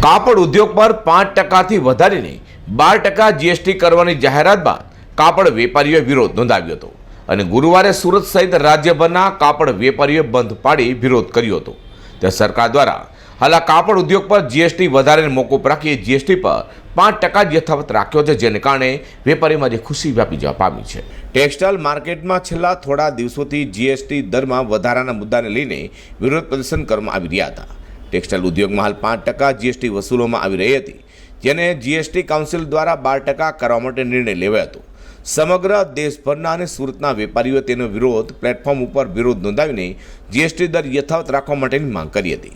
કાપડ ઉદ્યોગ પર 5% વધારીને 12% જીએસટી કરવાની જાહેરાત બાદ કાપડ વેપારીઓએ વિરોધ નોંધાવ્યો હતો અને ગુરુવારે સુરત સહિત રાજ્યભરના કાપડ વેપારીઓએ બંધ પાડી વિરોધ કર્યો હતો। ત્યારે સરકાર દ્વારા હાલ આ કાપડ ઉદ્યોગ પર જીએસટી વધારીને મોકૂફ રાખી જીએસટી પર 5% યથાવત રાખ્યો છે, જેને કારણે વેપારીમાં જે ખુશી વ્યાપી જવા પામી છે। ટેક્સટાઇલ માર્કેટમાં છેલ્લા થોડા દિવસોથી જીએસટી દરમાં વધારાના મુદ્દાને લઈને વિરોધ પ્રદર્શન કરવામાં આવી રહ્યા હતા। ટેક્સટાઇલ ઉદ્યોગમાં હાલ 5% જીએસટી વસૂલવામાં આવી રહી હતી, જેને જીએસટી કાઉન્સિલ દ્વારા 12% કરવા માટે નિર્ણય લેવાયો હતો। સમગ્ર દેશભરના અને સુરતના વેપારીઓએ તેનો વિરોધ પ્લેટફોર્મ ઉપર વિરોધ નોંધાવીને જીએસટી દર યથાવત રાખવા માટેની માંગ કરી હતી।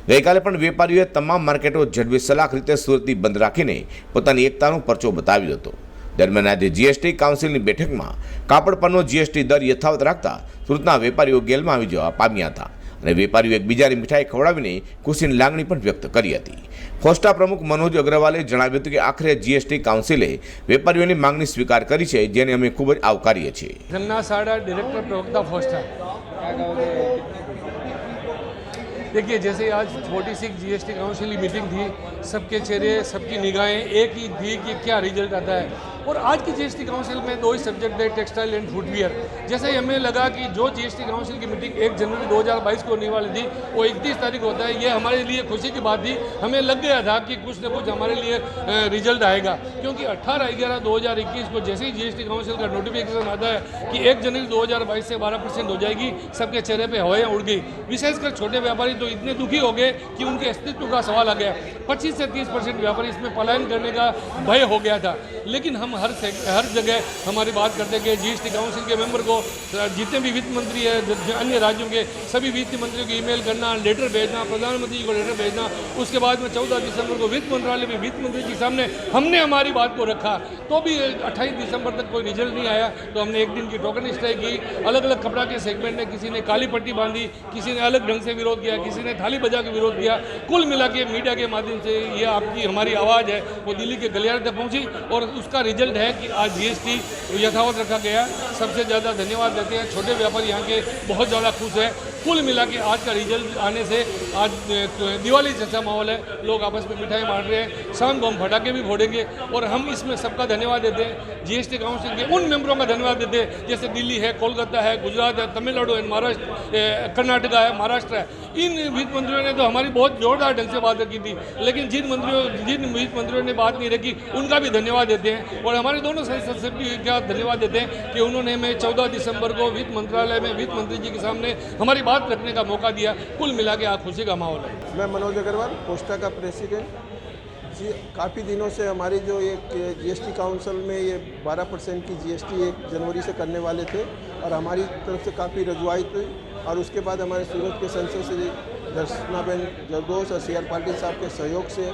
ગઈકાલે પણ વેપારીઓએ તમામ માર્કેટો ઝડપી સલાખ રીતે સુરતની બંધ રાખીને પોતાની એકતાનો પરચો બતાવ્યો હતો। દરમિયાન આજે જીએસટી કાઉન્સિલની બેઠકમાં કાપડ પરનો જીએસટી દર યથાવત રાખતા સુરતના વેપારીઓ ગેલમાં આવી જવા પામ્યા હતા અને વેપારીઓ એકબીજાની મીઠાઈ ખવડાવીને ખુશીની લાગણી પણ વ્યક્ત કરી હતી। ફોસ્ટા પ્રમુખ મનોજ અગ્રવાલે જણાવ્યું હતું કે આખરે જીએસટી કાઉન્સિલે વેપારીઓની માંગણી સ્વીકાર કરી છે, જેને અમે ખૂબ જ આવકારીએ છીએ। गन्ना साड़ा डायरेक्टर प्रवक्ता फोस्टा। देखिए, जैसे आज 46 जीएसटी काउंसिल की मीटिंग थी, सबके चेहरे सबकी निगाहें एक ही थी कि क्या रिजल्ट आता है। और आज की जीएसटी काउंसिल में 2 ही सब्जेक्ट है, टेक्सटाइल एंड फुटवियर। जैसे ही हमें लगा कि जो जीएसटी काउंसिल की मीटिंग 1 जनवरी 2022 को होने वाली थी वो 31 तारीख होता है, ये हमारे लिए खुशी की बात थी। हमें लग गया था कि कुछ न कुछ हमारे लिए रिजल्ट आएगा, क्योंकि 18/11/2021 को जैसे ही जीएसटी काउंसिल का नोटिफिकेशन आता है कि 1 जनवरी 2022 से 12% हो जाएगी, सबके चेहरे पर हवाएं उड़ गई। विशेषकर छोटे व्यापारी तो इतने दुखी हो गए कि उनके अस्तित्व का सवाल आ गया। 25 से 30% व्यापारी इसमें पलायन करने का भय हो गया था। लेकिन हम हर जगह हमारी बात करते कि जीएसटी काउंसिल के मेंबर को, जितने भी वित्त मंत्री है अन्य राज्यों के, सभी वित्त मंत्रियों को ईमेल करना, लेटर भेजना, प्रधानमंत्री जी को लेटर भेजना। उसके बाद में 14 दिसंबर को वित्त मंत्रालय में वित्त मंत्री जी के सामने हमने हमारी बात को रखा, तो भी 28 दिसंबर तक कोई रिजल्ट नहीं आया। तो हमने 1 दिन की टोकन स्ट्राइक की। अलग अलग कपड़ा के सेगमेंट में किसी ने काली पट्टी बांधी, किसी ने अलग ढंग से विरोध किया, किसी ने थाली बजा के विरोध किया। कुल मिला के मीडिया के माध्यम से ये आपकी हमारी आवाज़ है वो दिल्ली के गलियारे तक पहुँची और उसका रिजल्ट है कि आज जीएसटी यथावत रखा गया। सबसे ज़्यादा धन्यवाद देते हैं, छोटे व्यापारी यहाँ के बहुत ज़्यादा खुश हैं। कुल मिला के आज का रिजल्ट आने से आज दिवाली जैसा माहौल है, लोग आपस में मिठाई बांट रहे हैं, शाम को हम फटाके भी फोड़ेंगे। और हम इसमें सबका धन्यवाद देते हैं, जीएसटी काउंसिल के उन मेंबरों का धन्यवाद देते हैं जैसे दिल्ली है, कोलकाता है, गुजरात है, तमिलनाडु है, महाराष्ट्र, कर्नाटका है, महाराष्ट्र है। इन वित्त मंत्रियों ने तो हमारी बहुत जोरदार ढंग से बात रखी थी, लेकिन जिन वित्त मंत्रियों ने बात नहीं रखी उनका भी धन्यवाद देते हैं। और हमारे दोनों संसद से भी क्या धन्यवाद देते हैं कि उन्होंने हमें 14 दिसंबर को वित्त मंत्रालय में वित्त मंत्री जी के सामने हमारी बात रखने का मौका दिया। कुल मिला के आज खुशी का माहौल है। मैं मनोज अग्रवाल, पोस्टा का प्रेसिडेंट जी। काफ़ी दिनों से हमारी जो एक जीएसटी काउंसिल में ये 12% की जीएसटी 1 जनवरी से करने वाले थे और हमारी तरफ से काफ़ी रजुआई थी। और उसके बाद हमारे सूरत के संसद से दर्शनाबेन जरदोस और CR पाटिल साहब के सहयोग से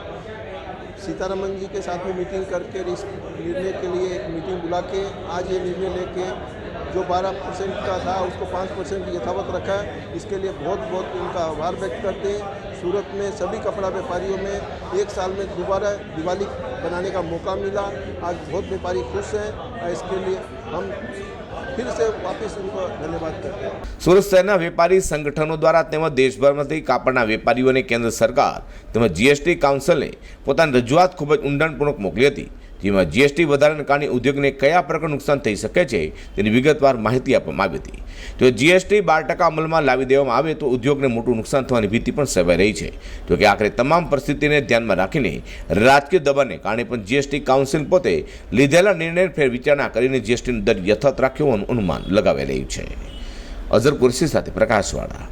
सीतारमन जी के साथ में मीटिंग करके इस निर्णय के लिए एक मीटिंग बुला के आज ये निर्णय लेके जो 12% का था उसको 5% यथावत रखा है। इसके लिए बहुत बहुत उनका आभार व्यक्त करते हैं। सूरत में सभी कपड़ा व्यापारियों में 1 साल में दोबारा दिवाली बनाने का मौका मिला। आज बहुत व्यापारी खुश हैं और इसके लिए हम फिर से वापस उनको धन्यवाद करते हैं। સુરત શહેરના વેપારી સંગઠનો દ્વારા તેમજ દેશભરમાંથી કાપડના વેપારીઓને કેન્દ્ર સરકાર તેમજ જીએસટી કાઉન્સિલે પોતાની રજૂઆત ખૂબ જ ઊંડાણપૂર્વક મોકલી હતી, જેમાં જીએસટી વધારાને કારણે ઉદ્યોગને કયા પ્રકારનું નુકસાન થઈ શકે છે તેની વિગતવાર માહિતી આપવામાં આવી હતી। જો જીએસટી 12% અમલમાં લાવી દેવામાં આવે તો ઉદ્યોગને મોટું નુકસાન થવાની ભીતિ પણ સેવાઈ રહી છે। જોકે આખરે તમામ પરિસ્થિતિને ધ્યાનમાં રાખીને રાજકીય દબાણને કારણે પણ જીએસટી કાઉન્સિલ પોતે લીધેલા નિર્ણય ફેર વિચારણા કરીને જીએસટીનો દર યથાવત રાખ્યો હોવાનું અનુમાન લગાવી રહ્યું છે। અઝર કુરશી સાથે પ્રકાશવાળા।